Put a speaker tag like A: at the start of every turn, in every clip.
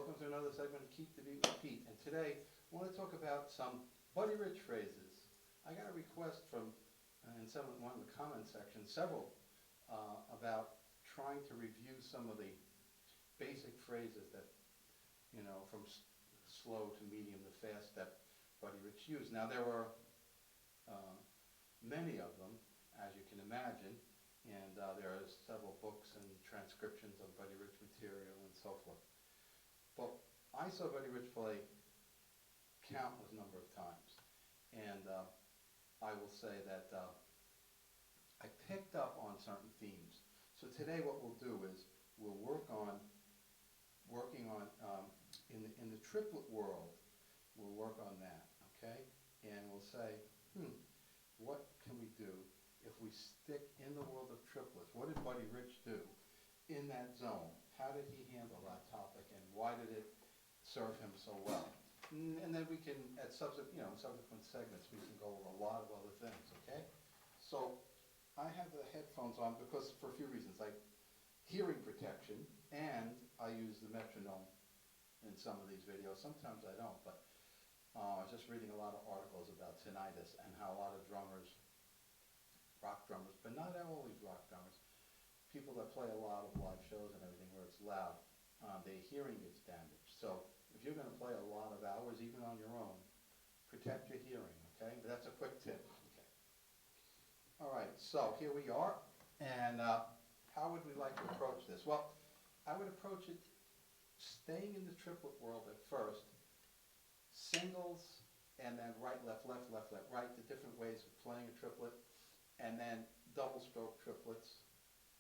A: welcome to another segment of Keep the Beat with Pete. And today, I want to talk about some Buddy Rich phrases. I got a request from, in one of the comment sections, several, about trying to review some of the basic phrases that, from slow to medium to fast that Buddy Rich used. Now, there were many of them, as you can imagine, and there are several books and transcriptions of Buddy Rich material and so forth. But I saw Buddy Rich play countless number of times, and I will say that I picked up on certain themes. So today what we'll do is we'll working on in the triplet world, we'll work on that, okay? And we'll say, what can we do if we stick in the world of triplets? What did Buddy Rich do in that zone? How did he handle that topic, and why did it serve him so well? And then we can, at subsequent segments, we can go over a lot of other things, okay? So I have the headphones on because for a few reasons, like hearing protection, and I use the metronome in some of these videos. Sometimes I don't, but I was just reading a lot of articles about tinnitus and how a lot of drummers, rock drummers, but not always rock drummers, people that play a lot of live shows and everything where it's loud, their hearing gets damaged. So if you're going to play a lot of hours, even on your own, protect your hearing, okay? But that's a quick tip. Okay. All right, so here we are, and how would we like to approach this? Well, I would approach it staying in the triplet world at first, singles, and then right, left, left, left, left, right, the different ways of playing a triplet, and then double stroke triplets.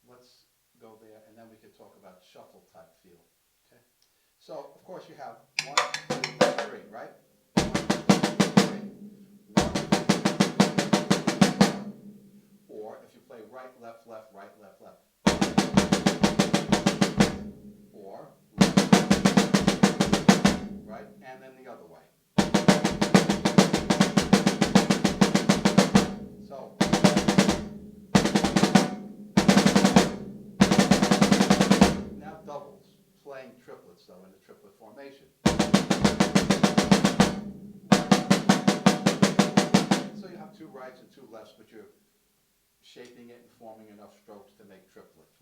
A: Let's go there, and then we could talk about shuffle type feel. Okay. So of course you have 1, 2, 3, right? 1, 2, 3. 1, 2, 3. Or if you play right, left, left, right, left, left. Or left, right, and then the other way. So. Doubles, playing triplets though in the triplet formation. So you have 2 rights and 2 lefts, but you're shaping it and forming enough strokes to make triplets.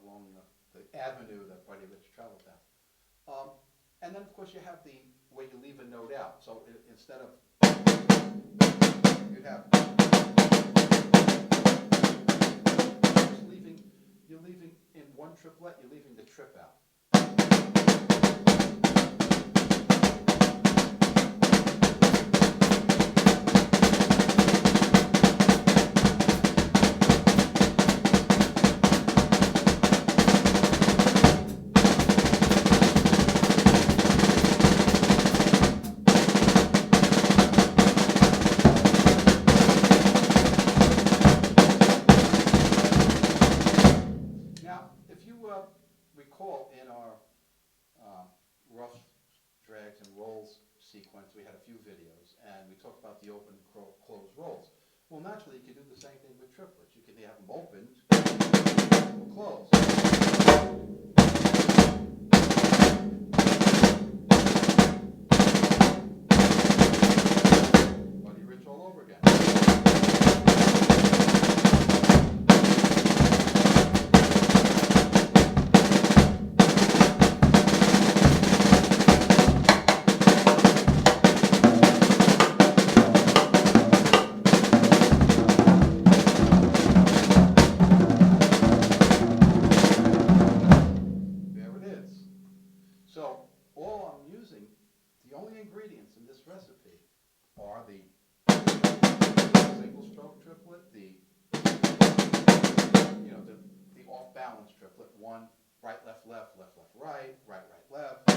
A: Along the avenue that Buddy Rich traveled down. And then of course you have the way you leave a note out. So instead of, you'd have, you're leaving in one triplet, you're leaving the trip out. Recall in our rough drags and rolls sequence, we had a few videos, and we talked about the open and closed rolls. Well, naturally, you could do the same thing with triplets. You could have them open or closed. Buddy Rich all over again. So all I'm using, the only ingredients in this recipe are the single stroke triplet, the off balance triplet, 1 right, left, left, left, left, right, right, right, left.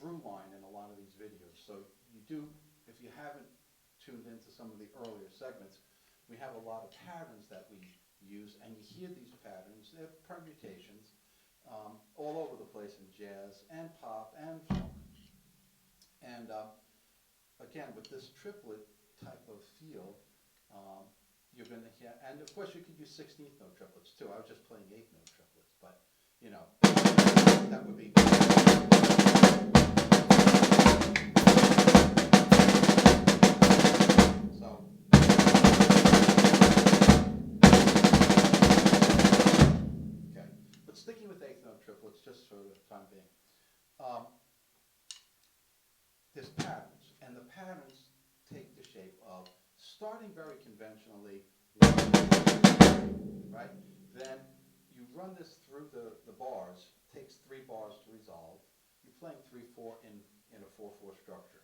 A: through line in a lot of these videos. So you do, if you haven't tuned into some of the earlier segments, we have a lot of patterns that we use, and you hear these patterns, they're permutations, all over the place in jazz and pop and funk. And again, with this triplet type of feel, you're going to hear, and of course you could use 16th note triplets too. I was just playing 8th note triplets, but you know, that would be. So. Okay, but sticking with 8th note triplets just for the time being. There's patterns, and the patterns take the shape of starting very conventionally, right? Then you run this through the bars, takes 3 bars to resolve. You're playing 3/4 in a 4/4 structure.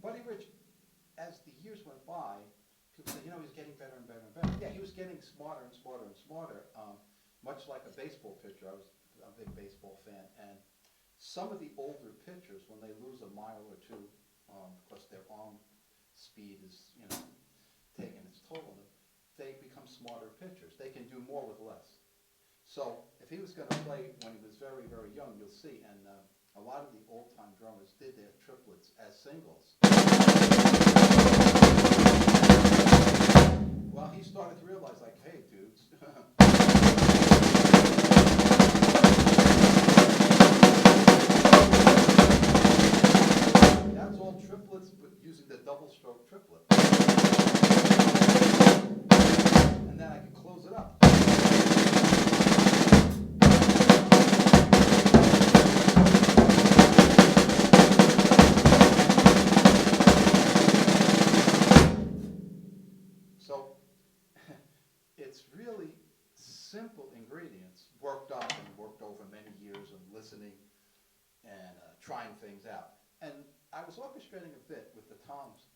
A: Buddy Rich, as the years went by, people said, you know, he's getting better and better and better. Yeah, he was getting smarter and smarter and smarter, much like a baseball pitcher. I'm a big baseball fan, and some of the older pitchers, when they lose a mile or two, because their arm speed is, you know, taking its toll on them, they become smarter pitchers. They can do more with less. So if he was going to play when he was very, very young, you'll see, and a lot of the old-time drummers did their triplets as singles. Well, he started to realize, like, hey, dudes, that's all triplets, but using the double-stroke triplet. And then I can close it up. So it's really simple ingredients worked up and worked over many years of listening and trying things out. And I was orchestrating a bit with the toms.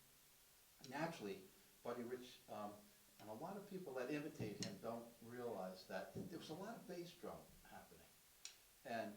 A: Naturally, Buddy Rich, and a lot of people that imitate him don't realize that there was a lot of bass drum happening. And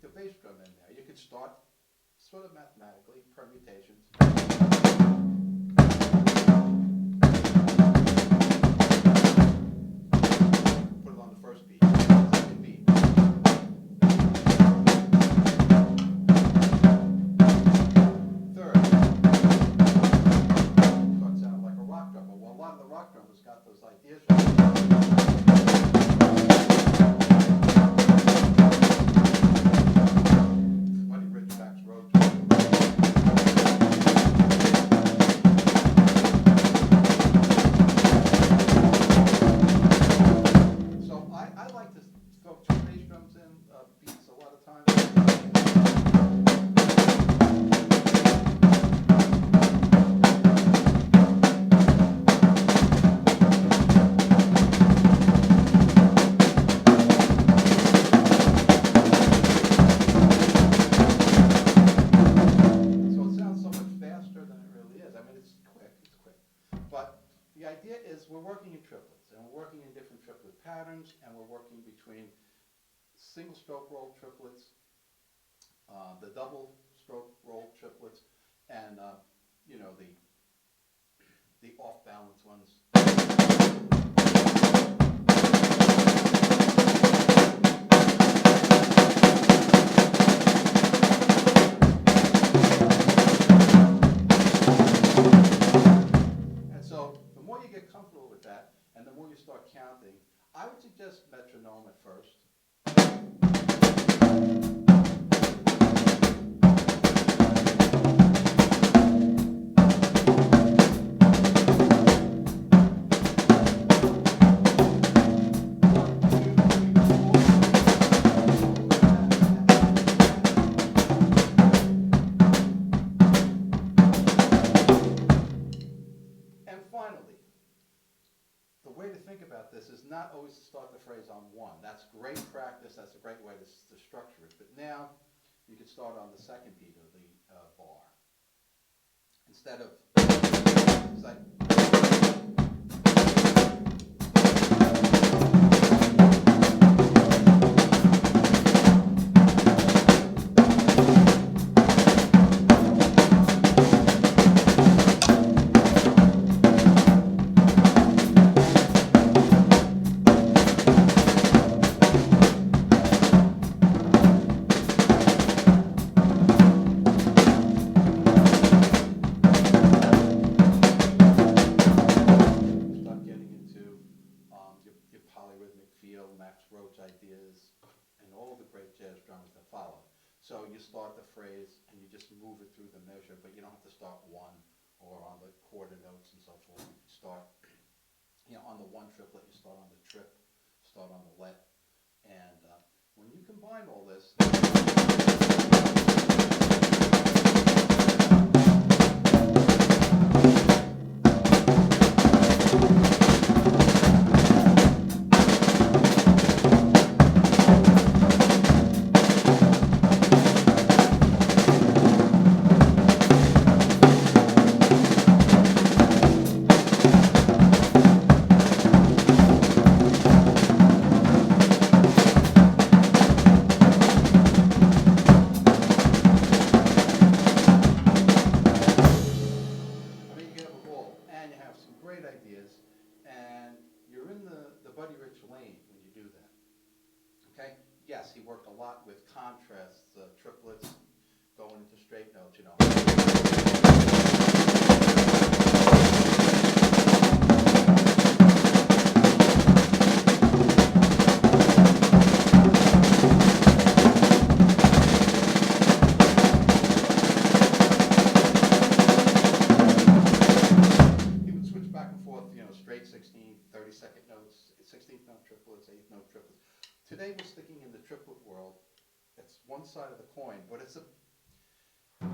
A: the bass drum in there. You could start sort of mathematically, permutations. Put it on the first beat, second beat. Third. Starts sounding like a rock drummer. Well, a lot of the rock drummers got those ideas from we're working in triplets, and we're working in different triplet patterns, and we're working between single stroke roll triplets the double stroke roll triplets, and you know, the off balance ones. And so the more you get comfortable with that, and the more you start counting, I would suggest metronome at first. And finally, the way to think about this is not always to start the phrase on one. That's great practice. That's a great way to structure it. But now you can start on the second beat of the bar. Instead of, it's like, ideas, and all the great jazz drummers that follow. So you start the phrase and you just move it through the measure, but you don't have to start one or on the quarter notes and so forth. You can start, you know, on the one triplet, you start on the trip, start on the let, and when you combine all this, great ideas, and you're in the Buddy Rich lane when you do that. Okay? Yes, he worked a lot with contrasts, triplets, going into straight notes, you know. Straight 16th, 32nd notes, 16th note triplets, 8th note triplets. Today we're sticking in the triplet world. It's one side of the coin, but it's a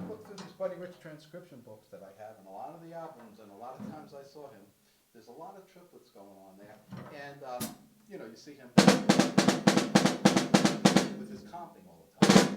A: look through these Buddy Rich transcription books that I have, and a lot of the albums, and a lot of times I saw him. There's a lot of triplets going on there, and you know, you see him with his comping all the time.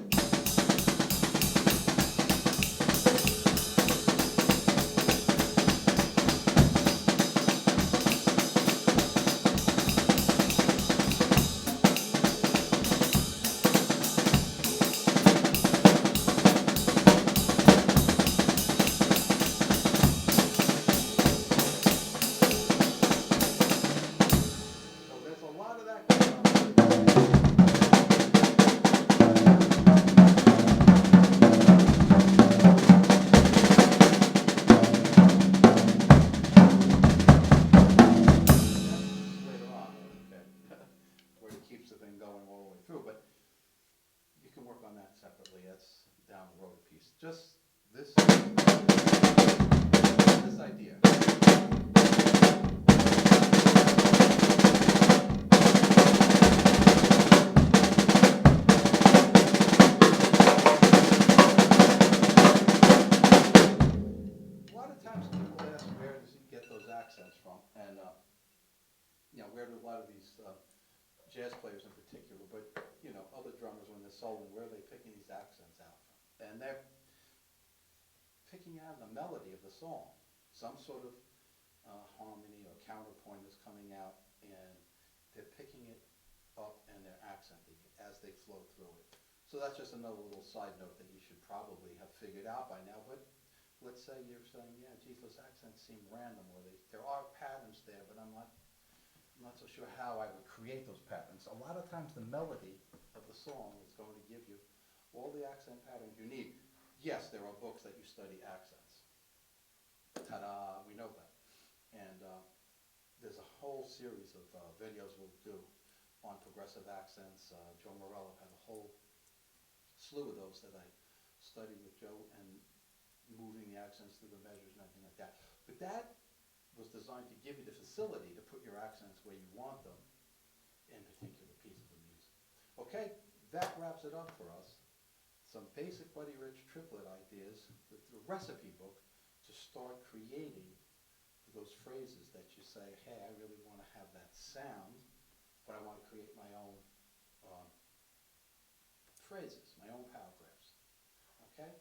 A: On that separately, that's down the road a piece. Just this idea. A lot of times people ask, where does he get those accents from? And you know, where do a lot of these jazz players in particular, but you know, other drummers when they're soloing, where are they picking these accents out from? And they're picking out the melody of the song. Some sort of harmony or counterpoint is coming out, and they're picking it up and they're accenting it as they flow through it. So that's just another little side note that you should probably have figured out by now. But let's say you're saying, yeah, geez, those accents seem random, or there are patterns there, but I'm not so sure how I would create those patterns. A lot of times the melody of the song is going to give you all the accent patterns you need. Yes, there are books that you study accents. Ta-da, we know that. And there's a whole series of videos we'll do on progressive accents. Joe Morello had a whole slew of those that I studied with Joe, and moving the accents through the measures and everything like that. But that was designed to give you the facility to put your accents where you want them in particular pieces of music. Okay, that wraps it up for us. Some basic Buddy Rich triplet ideas with the recipe book to start creating those phrases that you say, hey, I really want to have that sound, but I want to create my own phrases, my own paragraphs. Okay?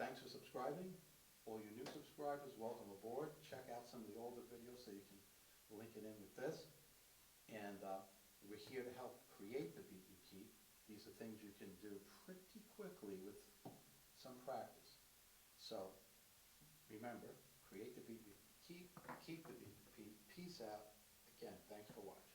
A: Thanks for subscribing. All you new subscribers, welcome aboard. Check out some of the older videos so you can link it in with this. And we're here to help create the beat you keep. These are things you can do pretty quickly with some practice. So remember, create the beat you keep the beat you keep. Peace out. Again, thanks for watching.